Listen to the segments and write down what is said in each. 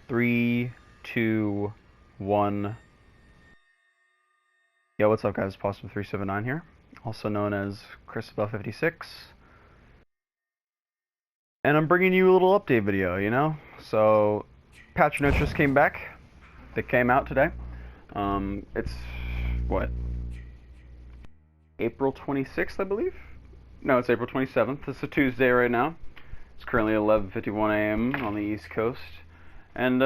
Three, two, one. Yo, what's up, guys? Possum379 here, also known as Chrisabel56. And I'm bringing you a little update video, you know? So, patch notes just came back. They came out today. It's, what? April 26th, I believe? No, it's April 27th. It's a Tuesday right now. It's currently 11:51 a.m. on the East Coast. And,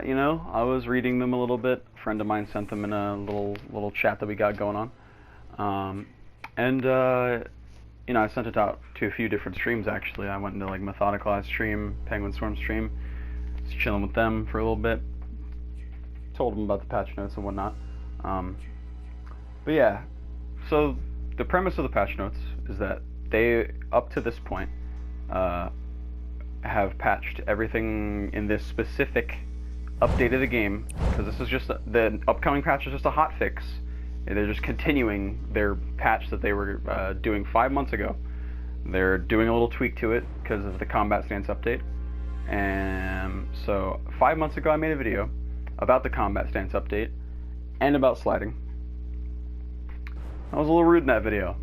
you know, I was reading them a little bit. A friend of mine sent them in a little chat that we got going on. You know, I sent it out to a few different streams, actually. I went into, like, Methodicalized stream, Penguin Swarm stream. Just chilling with them for a little bit. Told them about the patch notes and whatnot. But yeah, so the premise of the patch notes is that they, up to this point, have patched everything in this specific update of the game, because this is just the upcoming patch is just a hot fix. They're just continuing their patch that they were doing 5 months ago. They're doing a little tweak to it because of the combat stance update. And so 5 months ago I made a video about the combat stance update and about sliding. I was a little rude in that video,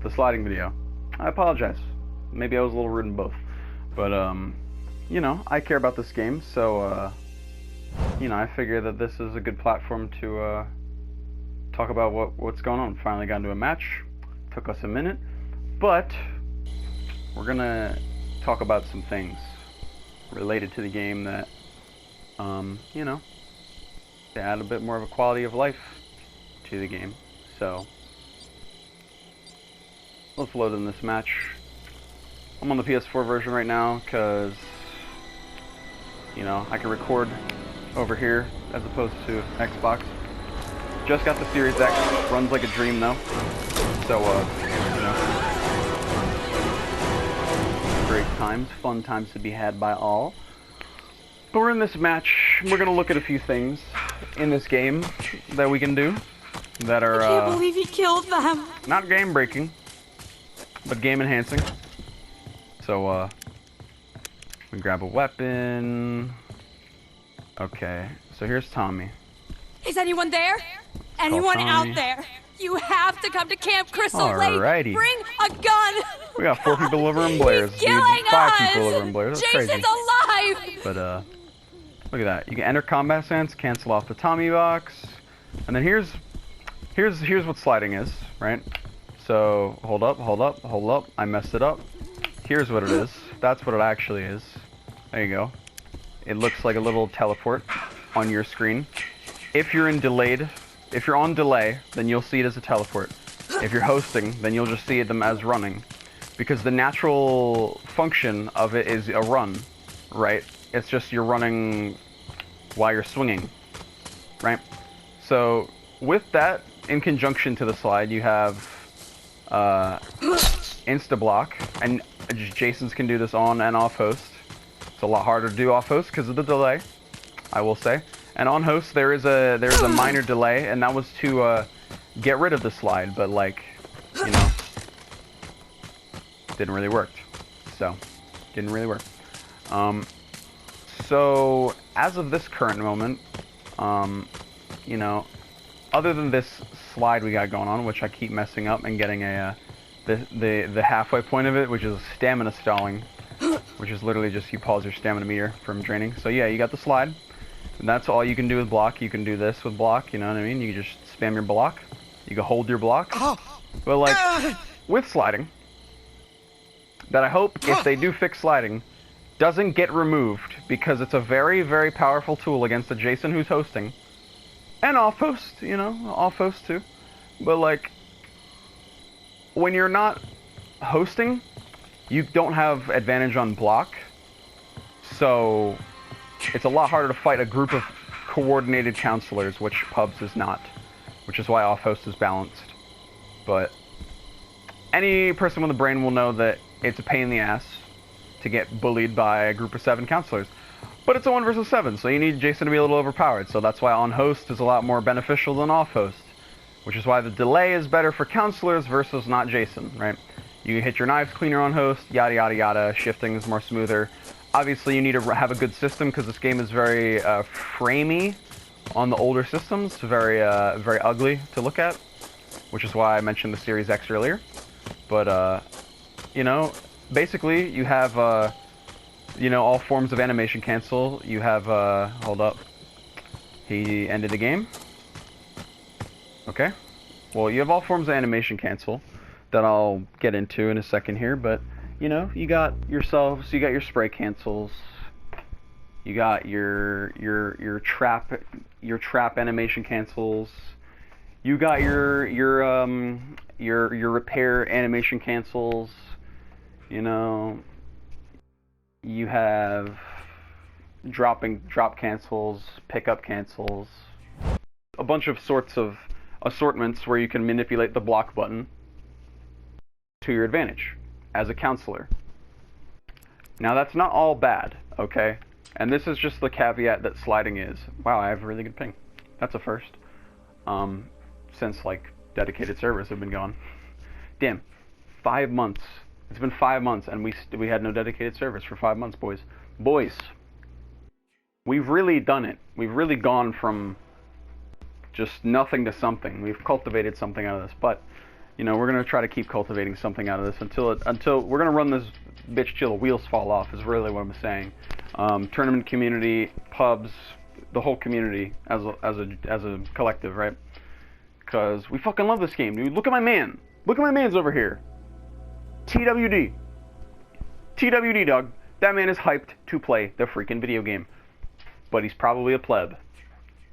the sliding video. I apologize. Maybe I was a little rude in both. But, you know, I care about this game, so, you know, I figure that this is a good platform to, talk about what's going on. Finally got into a match. Took us a minute. But, we're gonna talk about some things related to the game that, you know, to add a bit more of a quality of life to the game. So, let's load in this match. I'm on the PS4 version right now because, you know, I can record over here as opposed to Xbox. Just got the Series X, runs like a dream though. So, you know, great times, fun times to be had by all. But we're in this match, we're gonna look at a few things in this game that we can do that are, I can't believe he killed them. Not game breaking, but game enhancing. So, we grab a weapon. Okay, so here's Tommy. Is anyone there? Anyone out there? You have to come to Camp Crystal Lake. Bring a gun. We got 4 people over in Blair's. He's killing us. 5 people over in Blair's. That's Jason's crazy. alive. But, look at that. You can enter combat stance, cancel off the Tommy box. And then here's what sliding is, right? So, hold up. I messed it up. Here's what it is. That's what it actually is. There you go. It looks like a little teleport on your screen. If you're on delay, then you'll see it as a teleport. If you're hosting, then you'll just see them as running. Because the natural function of it is a run, right? It's just you're running while you're swinging, right? So, with that, in conjunction to the slide, you have insta-block, and Jason's can do this on and off host. It's a lot harder to do off host because of the delay, I will say. And on host there is a minor delay, and that was to get rid of the slide, but like, you know, didn't really work. So, didn't really work. So as of this current moment, you know, other than this slide we got going on, which I keep messing up and getting the halfway point of it, which is stamina stalling, which is literally just you pause your stamina meter from draining. So yeah, you got the slide, and that's all you can do with block. You can do this with block, you know what I mean? You can just spam your block. You can hold your block. But like, with sliding, that I hope, if they do fix sliding, doesn't get removed, because it's a very, very powerful tool against the Jason who's hosting. And off host, you know, off host too. But like, when you're not hosting, you don't have advantage on block, so it's a lot harder to fight a group of coordinated counselors, which Pubs is not, which is why off host is balanced. But any person with a brain will know that it's a pain in the ass to get bullied by a group of 7 counselors. But it's a 1 versus 7, so you need Jason to be a little overpowered, so that's why on host is a lot more beneficial than off host. Which is why the delay is better for counselors versus not Jason, right? You hit your knives cleaner on host, yada yada yada, shifting is more smoother. Obviously, you need to have a good system because this game is very framey on the older systems. Very very ugly to look at, which is why I mentioned the Series X earlier. But you know, basically you have you know, all forms of animation cancel. You have hold up. He ended the game. Okay. Well, you have all forms of animation cancel that I'll get into in a second here, but you know, you got yourself, so you got your spray cancels. You got your trap animation cancels. You got your repair animation cancels. You know, you have drop cancels, pickup cancels, a bunch of sorts of assortments where you can manipulate the block button to your advantage as a counselor. Now that's not all bad, okay? And this is just the caveat that sliding is. Wow, I have a really good ping. That's a first. Since like dedicated servers have been gone. Damn, 5 months. It's been 5 months and we had no dedicated servers for 5 months, boys. Boys, we've really done it. We've really gone from just nothing to something. We've cultivated something out of this, but you know, we're gonna try to keep cultivating something out of this until we're gonna run this bitch till the wheels fall off. Is really what I'm saying. Tournament community, pubs, the whole community as a collective, right? Because we fucking love this game, dude. Look at my man. Look at my man's over here. TWD. TWD, dog. That man is hyped to play the freaking video game. But he's probably a pleb.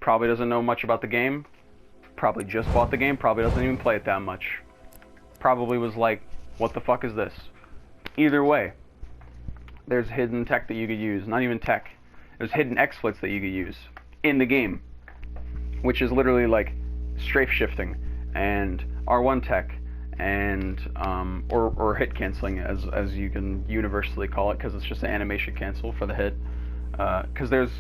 Probably doesn't know much about the game. Probably just bought the game. Probably doesn't even play it that much. Probably was like, what the fuck is this? Either way, there's hidden tech that you could use. Not even tech. There's hidden exploits that you could use in the game. Which is literally like strafe shifting and R1 tech and or hit canceling as you can universally call it, because it's just an animation cancel for the hit. Because there's,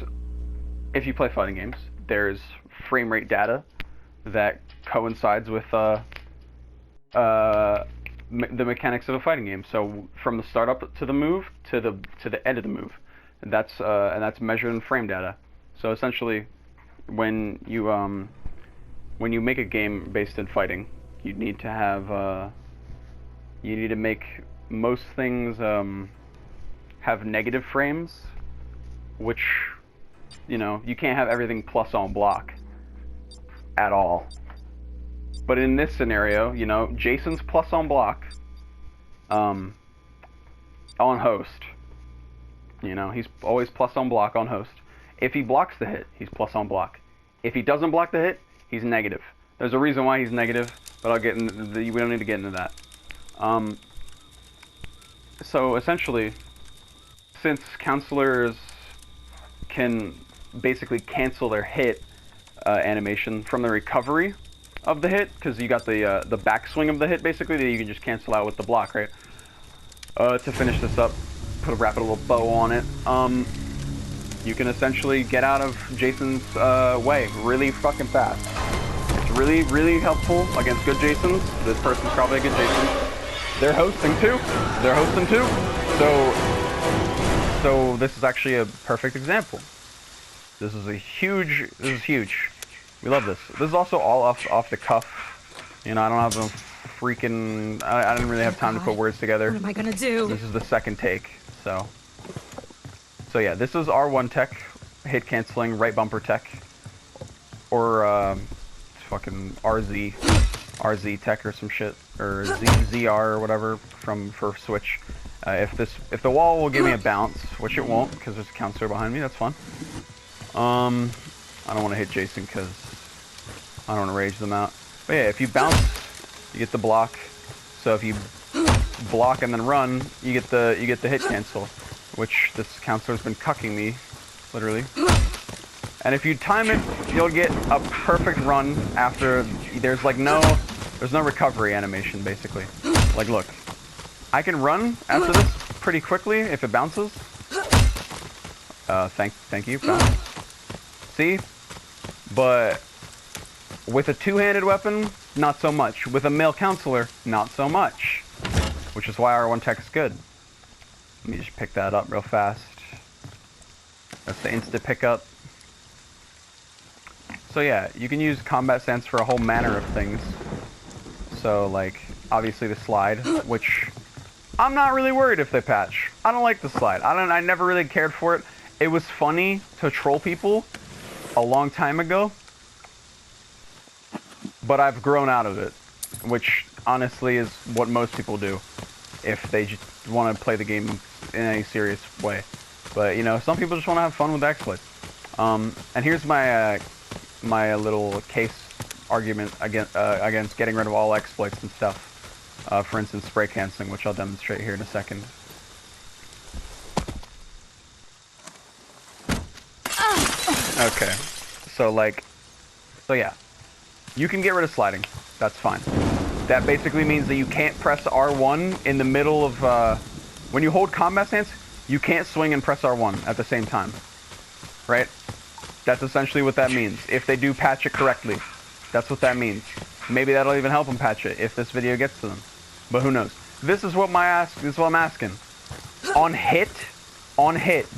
if you play fighting games, there's frame rate data that coincides with the mechanics of a fighting game. So from the start up to the move to the end of the move, and that's measured in frame data. So essentially, when you make a game based in fighting, you need to have you need to make most things have negative frames, which, you know, you can't have everything plus on block at all. But in this scenario, you know, Jason's plus on block on host. You know, he's always plus on block on host. If he blocks the hit, he's plus on block. If he doesn't block the hit, he's negative. There's a reason why he's negative, but I'll get into we don't need to get into that. So essentially, since counselors can basically cancel their hit animation from the recovery of the hit, because you got the backswing of the hit basically that you can just cancel out with the block, right? To finish this up, wrap a little bow on it. You can essentially get out of Jason's way really fucking fast. It's really, really helpful against good Jasons. This person's probably a good Jason. They're hosting too. So this is actually a perfect example. This is huge. We love this. This is also all off the cuff. You know, I don't have a freaking. I didn't really have time to put words together. What am I gonna do? This is the second take. So yeah, this is R1 tech, hit canceling, right bumper tech, or fucking RZ tech or some shit, or ZR or whatever for Switch. If the wall will give me a bounce, which it won't, because there's a counselor behind me, that's fun. I don't want to hit Jason because I don't want to rage them out. But yeah, if you bounce, you get the block. So if you block and then run, you get the hit cancel, which this counselor's been cucking me, literally. And if you time it, you'll get a perfect run after. There's no recovery animation basically. Like, look, I can run after this pretty quickly if it bounces. Thank you, bounce. See? But with a two-handed weapon, not so much. With a male counselor, not so much. Which is why R1 tech is good. Let me just pick that up real fast. That's the insta pickup. So yeah, you can use combat stance for a whole manner of things. So like, obviously the slide, which I'm not really worried if they patch. I don't like the slide. I never really cared for it. It was funny to troll people a long time ago, but I've grown out of it, which honestly is what most people do if they just want to play the game in any serious way. But you know, some people just want to have fun with exploits. And here's my my little case argument against getting rid of all exploits and stuff. For instance, spray canceling, which I'll demonstrate here in a second. Okay, so yeah, you can get rid of sliding. That's fine. That basically means that you can't press R1 in the middle of, when you hold combat stance, you can't swing and press R1 at the same time, right? That's essentially what that means. If they do patch it correctly, that's what that means. Maybe that'll even help them patch it if this video gets to them, but who knows? This is what this is what I'm asking. On hit,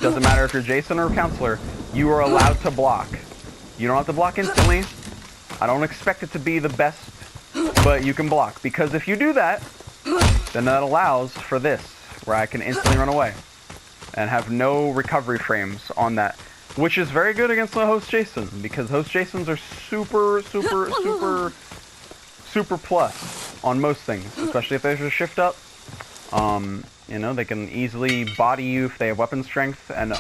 doesn't matter if you're Jason or Counselor, you are allowed to block. You don't have to block instantly. I don't expect it to be the best, but you can block, because if you do that, then that allows for this, where I can instantly run away and have no recovery frames on that, which is very good against the host Jason, because host Jasons are super plus on most things, especially if there's a shift up. You know, they can easily body you if they have weapon strength and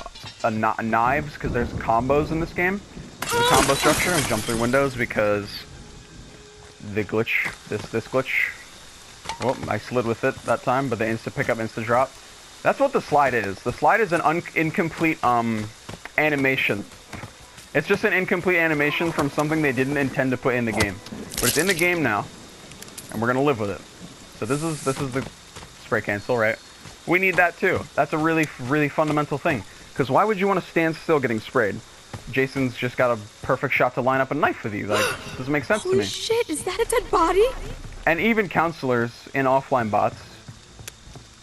knives, because there's combos in this game. The combo structure and jump through windows, because the glitch, this glitch, well, I slid with it that time, but the insta pickup, insta drop. That's what the slide is. The slide is an incomplete animation. It's just an incomplete animation from something they didn't intend to put in the game, but it's in the game now, and we're gonna live with it. So this is the spray cancel, right? We need that too. That's a really fundamental thing, because why would you want to stand still getting sprayed? Jason's just got a perfect shot to line up a knife with you. Like, doesn't make sense to me. Holy shit, is that a dead body? And even counselors in offline bots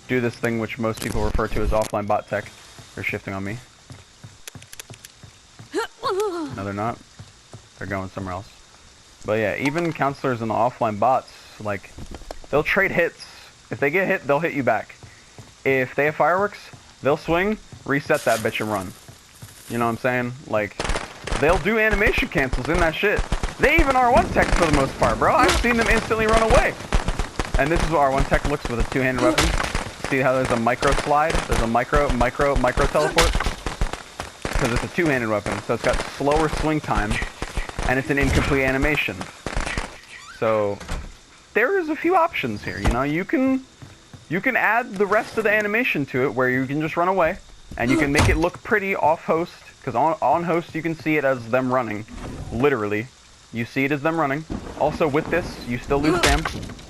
do this thing which most people refer to as offline bot tech. They're shifting on me. No, they're not. They're going somewhere else. But yeah, even counselors in the offline bots, like, they'll trade hits. If they get hit, they'll hit you back. If they have fireworks, they'll swing, reset that bitch and run. You know what I'm saying? Like, they'll do animation cancels in that shit. They even R1 tech for the most part, bro. I've seen them instantly run away. And this is what R1 tech looks with a two-handed weapon. See how there's a micro slide? There's a micro teleport? Because it's a two-handed weapon, so it's got slower swing time, and it's an incomplete animation. So, there is a few options here, you know? You can add the rest of the animation to it, where you can just run away. And you can make it look pretty off host, because on host you can see it as them running. Literally. You see it as them running. Also with this, you still lose stam.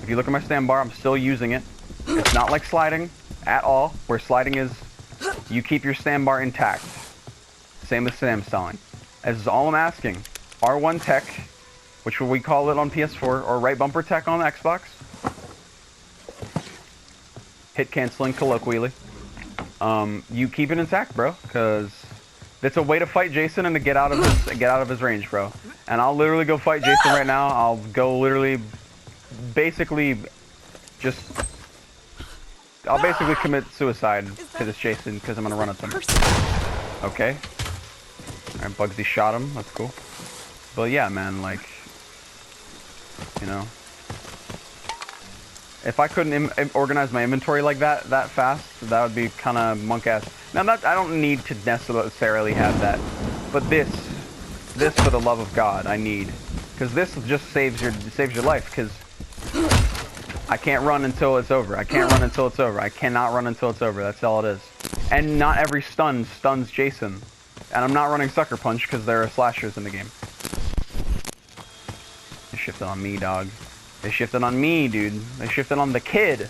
If you look at my stam bar, I'm still using it. It's not like sliding at all, where sliding is, you keep your stam bar intact. Same as stam stalling. This is all I'm asking. R1 tech, which we call it on PS4, or right bumper tech on Xbox. Hit canceling colloquially. You keep it intact, bro, because it's a way to fight Jason and to get out of his range, bro. And I'll literally go fight Jason right now. I'll go literally, basically commit suicide to this Jason because I'm gonna run at them. Okay. Alright, Bugsy shot him. That's cool. But yeah, man, like, you know, if I couldn't organize my inventory like that fast, that would be kind of monk-ass. Now, I don't need to necessarily have that, but this for the love of God, I need, because this just saves your life. Because I can't run until it's over. I can't run until it's over. I cannot run until it's over. That's all it is. And not every stun stuns Jason. And I'm not running Sucker Punch because there are slashers in the game. They shifted on me, dog. They shifted on me, dude. They shifted on the kid.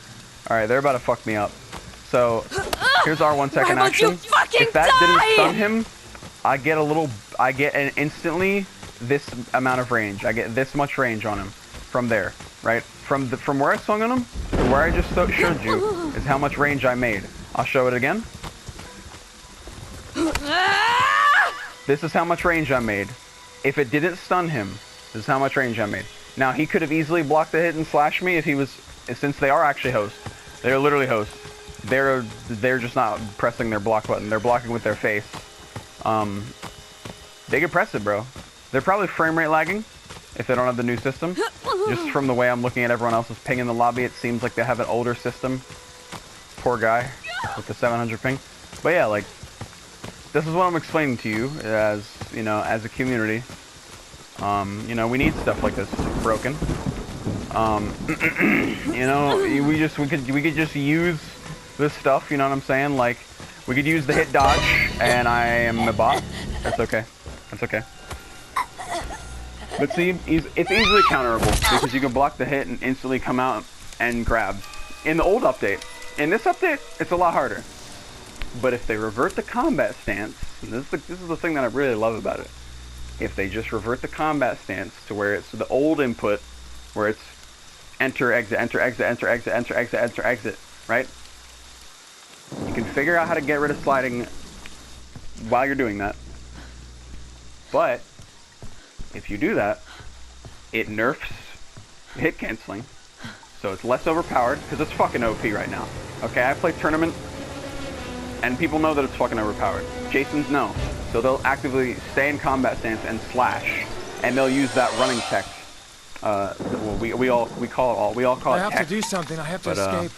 Alright, they're about to fuck me up. So, here's R1 tech in action. If that didn't stun him, I get instantly this amount of range. I get this much range on him from there, right? From where I swung on him to where I just showed you is how much range I made. I'll show it again. This is how much range I made. If it didn't stun him, this is how much range I made. Now, he could have easily blocked the hit and slashed me if he was, since they are actually hosts. They're literally hosts. They're just not pressing their block button. They're blocking with their face. They could press it, bro. They're probably frame rate lagging if they don't have the new system. Just from the way I'm looking at everyone else's ping in the lobby, it seems like they have an older system. Poor guy with the 700 ping. But yeah, like, this is what I'm explaining to you as, you know, as a community. You know, we need stuff like this broken. You know, we could just use this stuff, you know what I'm saying? Like, we could use the hit dodge, and I am a bot. That's okay. That's okay. But see, it's easily counterable, because you can block the hit and instantly come out and grab. In the old update, in this update, it's a lot harder. But if they revert the combat stance, and this is the thing that I really love about it. If they just revert the combat stance to where it's the old input, where it's enter, exit, enter, exit, enter, exit, enter, exit, enter, exit, right? You can figure out how to get rid of sliding while you're doing that. But if you do that, it nerfs hit canceling, so it's less overpowered, because it's fucking OP right now. Okay, I play tournament, and people know that it's fucking overpowered. Jason's know. So they'll actively stay in combat stance and slash, and they'll use that running tech. Well, we all call it. I have to do something. I have to escape.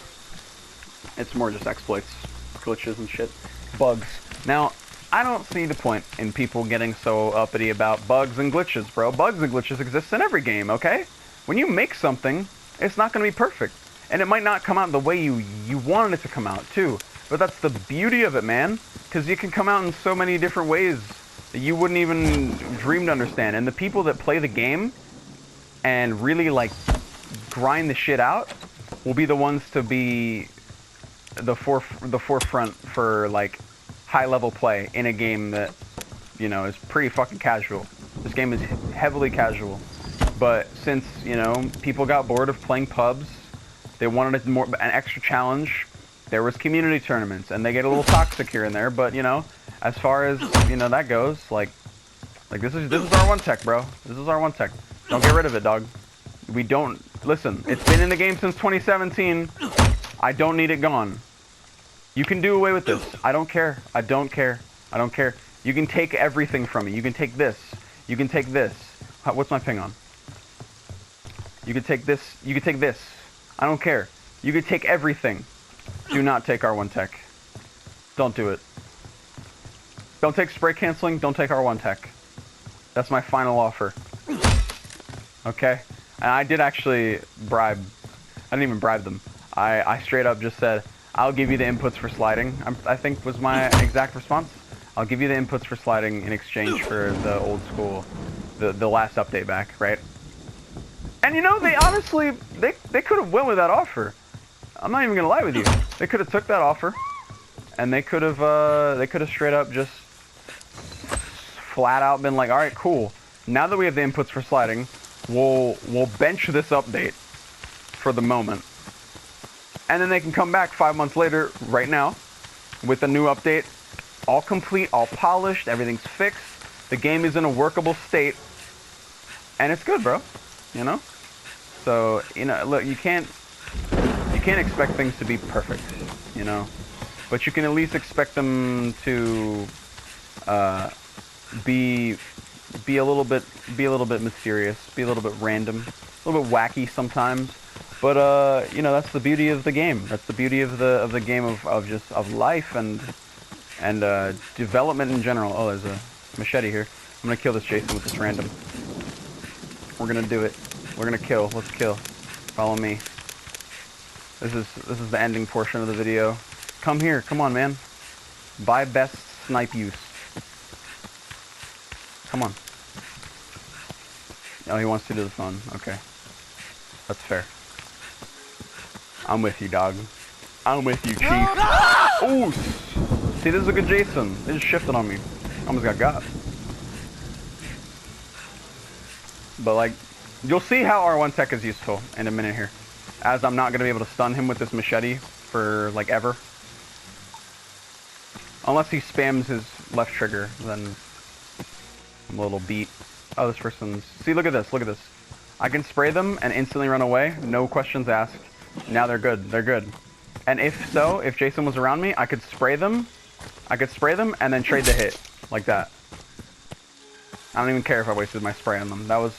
It's more just exploits, glitches and shit, bugs. Now, I don't see the point in people getting so uppity about bugs and glitches, bro. Bugs and glitches exist in every game, okay? When you make something, it's not going to be perfect, and it might not come out the way you wanted it to come out too. But that's the beauty of it, man. Because you can come out in so many different ways that you wouldn't even dream to understand. And the people that play the game and really, like, grind the shit out will be the ones to be the forefront for, like, high-level play in a game that, you know, is pretty fucking casual. This game is heavily casual. But since, you know, people got bored of playing pubs, they wanted an extra challenge. There was community tournaments, and they get a little toxic here and there, but, you know, as far as, you know, that goes, like this is our one tech, bro. This is our one tech. Don't get rid of it, dog. We don't, listen, it's been in the game since 2017. I don't need it gone. You can do away with this. I don't care. I don't care. I don't care. You can take everything from me. You can take this. You can take this. What's my ping on? You can take this. You can take this. I don't care. You can take everything. Do not take R1 tech. Don't do it. Don't take spray canceling. Don't take R1 tech. That's my final offer. Okay? And I did actually bribe. I didn't even bribe them. I straight up just said, I'll give you the inputs for sliding. I think was my exact response. I'll give you the inputs for sliding in exchange for the old school, the last update back, right? And you know, they honestly, they could have went with that offer. I'm not even gonna lie with you. They could have took that offer, and they could have straight up just flat out been like, all right, cool. Now that we have the inputs for sliding, we'll bench this update for the moment, and then they can come back 5 months later, right now, with a new update, all complete, all polished, everything's fixed. The game is in a workable state, and it's good, bro. You know. So you know, look, you can't expect things to be perfect, you know, but you can at least expect them to be a little bit mysterious, be a little bit random, a little bit wacky sometimes. But you know, that's the beauty of the game. That's the beauty of the game of life and development in general. Oh, there's a machete here. I'm gonna kill this Jason with this random. We're gonna do it. We're gonna kill. Let's kill. Follow me. This is the ending portion of the video. Come here, come on, man. Buy best snipe use. Come on. Oh, he wants to do the phone. Okay. That's fair. I'm with you, dog. I'm with you, chief. Oh! See, this is a good Jason. They just shifted on me. Almost got. But, like, you'll see how R1 tech is useful in a minute here. As I'm not going to be able to stun him with this machete for, like, ever. Unless he spams his left trigger, then I'm a little beat. Oh, this person's... See, look at this, look at this. I can spray them and instantly run away, no questions asked. Now they're good, they're good. And if so, if Jason was around me, I could spray them and then trade the hit, like that. I don't even care if I wasted my spray on them. That was...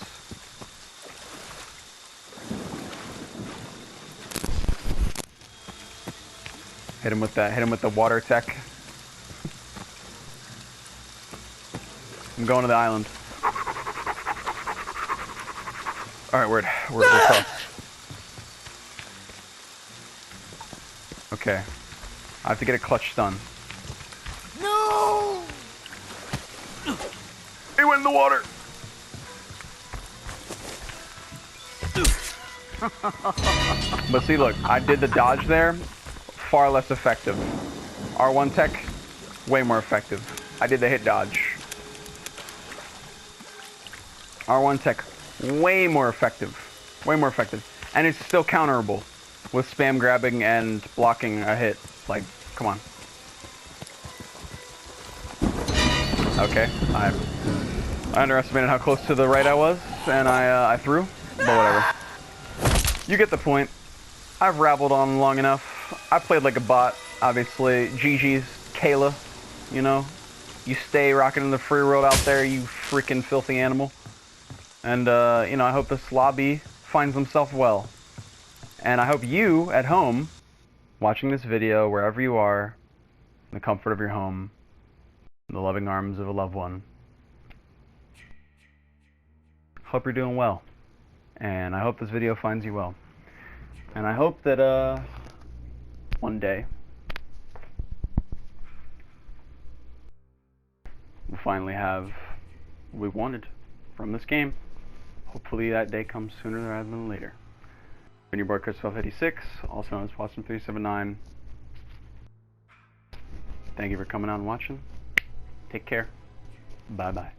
Hit him with the water tech. I'm going to the island. Alright, we're close. Okay. I have to get a clutch stun. No! He went in the water! But see, look, I did the dodge there. Far less effective. R1 tech, way more effective. I did the hit dodge. R1 tech, way more effective. Way more effective. And it's still counterable with spam grabbing and blocking a hit. Like, come on. Okay, I underestimated how close to the right I was, and I threw, but whatever. You get the point. I've rabbled on long enough. I played like a bot, obviously. GG's, Kayla, you know. You stay rocking in the free world out there, you freaking filthy animal. And, you know, I hope this lobby finds himself well. And I hope you, at home, watching this video, wherever you are, in the comfort of your home, in the loving arms of a loved one, hope you're doing well. And I hope this video finds you well. And I hope that, one day, we'll finally have what we wanted from this game. Hopefully that day comes sooner rather than later. Been your boy Chris1286, also known as Watson379. Thank you for coming out and watching. Take care. Bye-bye.